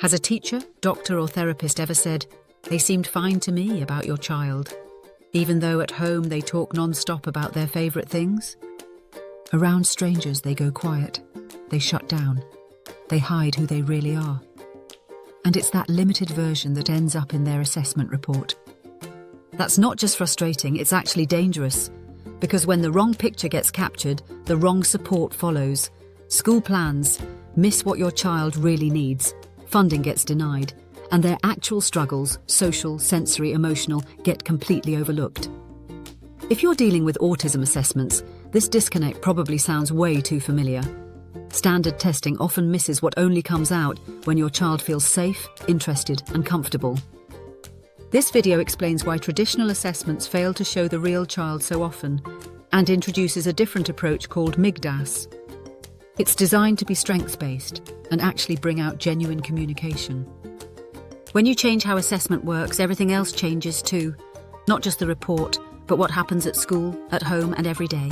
Has a teacher, doctor or therapist ever said, "They seemed fine to me about your child," even though at home they talk non-stop about their favourite things? Around strangers they go quiet, they shut down, they hide who they really are. And it's that limited version that ends up in their assessment report. That's not just frustrating, it's actually dangerous, because when the wrong picture gets captured, the wrong support follows. School plans miss what your child really needs, funding gets denied, and their actual struggles, social, sensory, emotional, get completely overlooked. If you're dealing with autism assessments, this disconnect probably sounds way too familiar. Standard testing often misses what only comes out when your child feels safe, interested, and comfortable. This video explains why traditional assessments fail to show the real child so often, and introduces a different approach called MIGDAS. It's designed to be strengths-based and actually bring out genuine communication. When you change how assessment works, everything else changes too. Not just the report, but what happens at school, at home, and every day.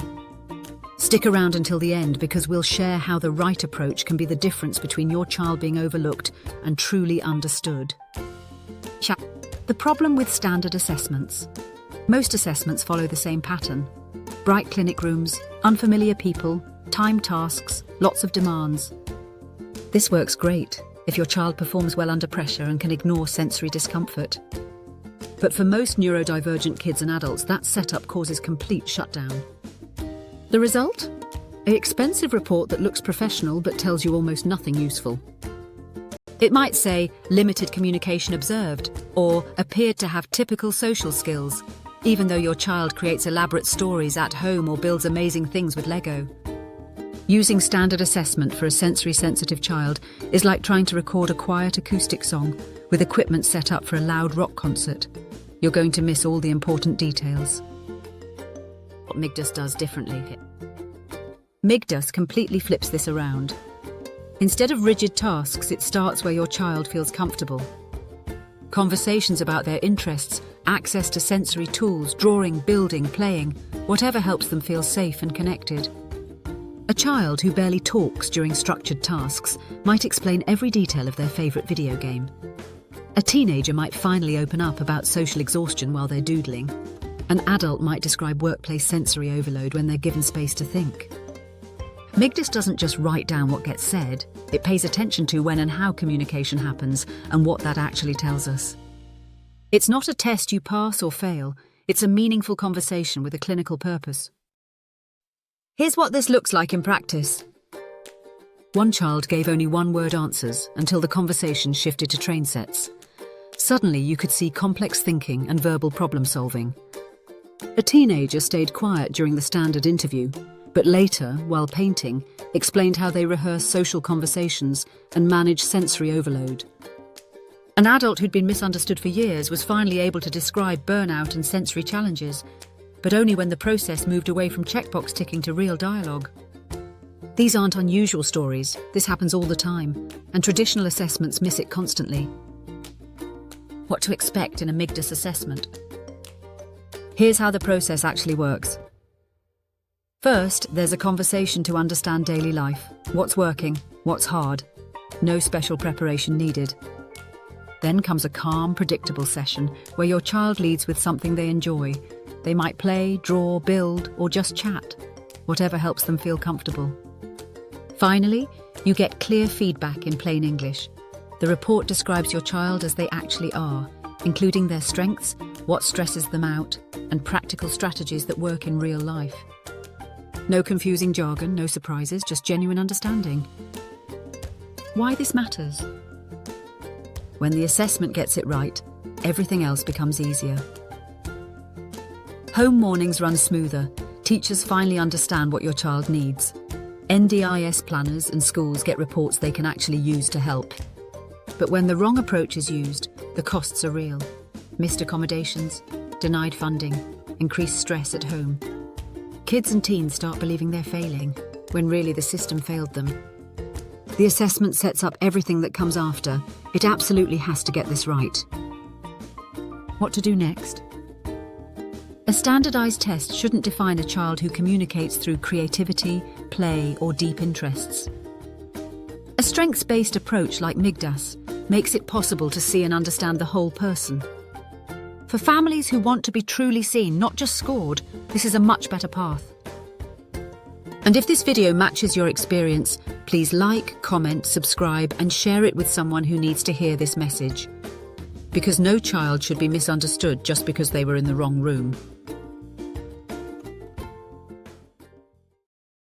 Stick around until the end because we'll share how the right approach can be the difference between your child being overlooked and truly understood. The problem with standard assessments. Most assessments follow the same pattern. Bright clinic rooms, unfamiliar people, timed tasks, lots of demands. This works great if your child performs well under pressure and can ignore sensory discomfort. But for most neurodivergent kids and adults, that setup causes complete shutdown. The result? An expensive report that looks professional but tells you almost nothing useful. It might say, limited communication observed, or appeared to have typical social skills, even though your child creates elaborate stories at home or builds amazing things with Lego. Using standard assessment for a sensory-sensitive child is like trying to record a quiet acoustic song with equipment set up for a loud rock concert. You're going to miss all the important details. What MIGDAS does differently. MIGDAS completely flips this around. Instead of rigid tasks, it starts where your child feels comfortable. Conversations about their interests, access to sensory tools, drawing, building, playing, whatever helps them feel safe and connected. A child who barely talks during structured tasks might explain every detail of their favourite video game. A teenager might finally open up about social exhaustion while they're doodling. An adult might describe workplace sensory overload when they're given space to think. MIGDAS doesn't just write down what gets said, it pays attention to when and how communication happens and what that actually tells us. It's not a test you pass or fail, it's a meaningful conversation with a clinical purpose. Here's what this looks like in practice. One child gave only one-word answers until the conversation shifted to train sets. Suddenly you could see complex thinking and verbal problem-solving. A teenager stayed quiet during the standard interview, but later, while painting, explained how they rehearse social conversations and manage sensory overload. An adult who'd been misunderstood for years was finally able to describe burnout and sensory challenges, but only when the process moved away from checkbox ticking to real dialogue. These aren't unusual stories, this happens all the time, and traditional assessments miss it constantly. What to expect in a MIGDAS assessment? Here's how the process actually works. First, there's a conversation to understand daily life. What's working? What's hard? No special preparation needed. Then comes a calm, predictable session where your child leads with something they enjoy. They might play, draw, build, or just chat, whatever helps them feel comfortable. Finally, you get clear feedback in plain English. The report describes your child as they actually are, including their strengths, what stresses them out, and practical strategies that work in real life. No confusing jargon, no surprises, just genuine understanding. Why this matters? When the assessment gets it right, everything else becomes easier. Home mornings run smoother. Teachers finally understand what your child needs. NDIS planners and schools get reports they can actually use to help. But when the wrong approach is used, the costs are real. Missed accommodations, denied funding, increased stress at home. Kids and teens start believing they're failing, when really the system failed them. The assessment sets up everything that comes after. It absolutely has to get this right. What to do next? A standardized test shouldn't define a child who communicates through creativity, play, or deep interests. A strengths-based approach like MIGDAS makes it possible to see and understand the whole person. For families who want to be truly seen, not just scored, this is a much better path. And if this video matches your experience, please like, comment, subscribe, and share it with someone who needs to hear this message. Because no child should be misunderstood just because they were in the wrong room.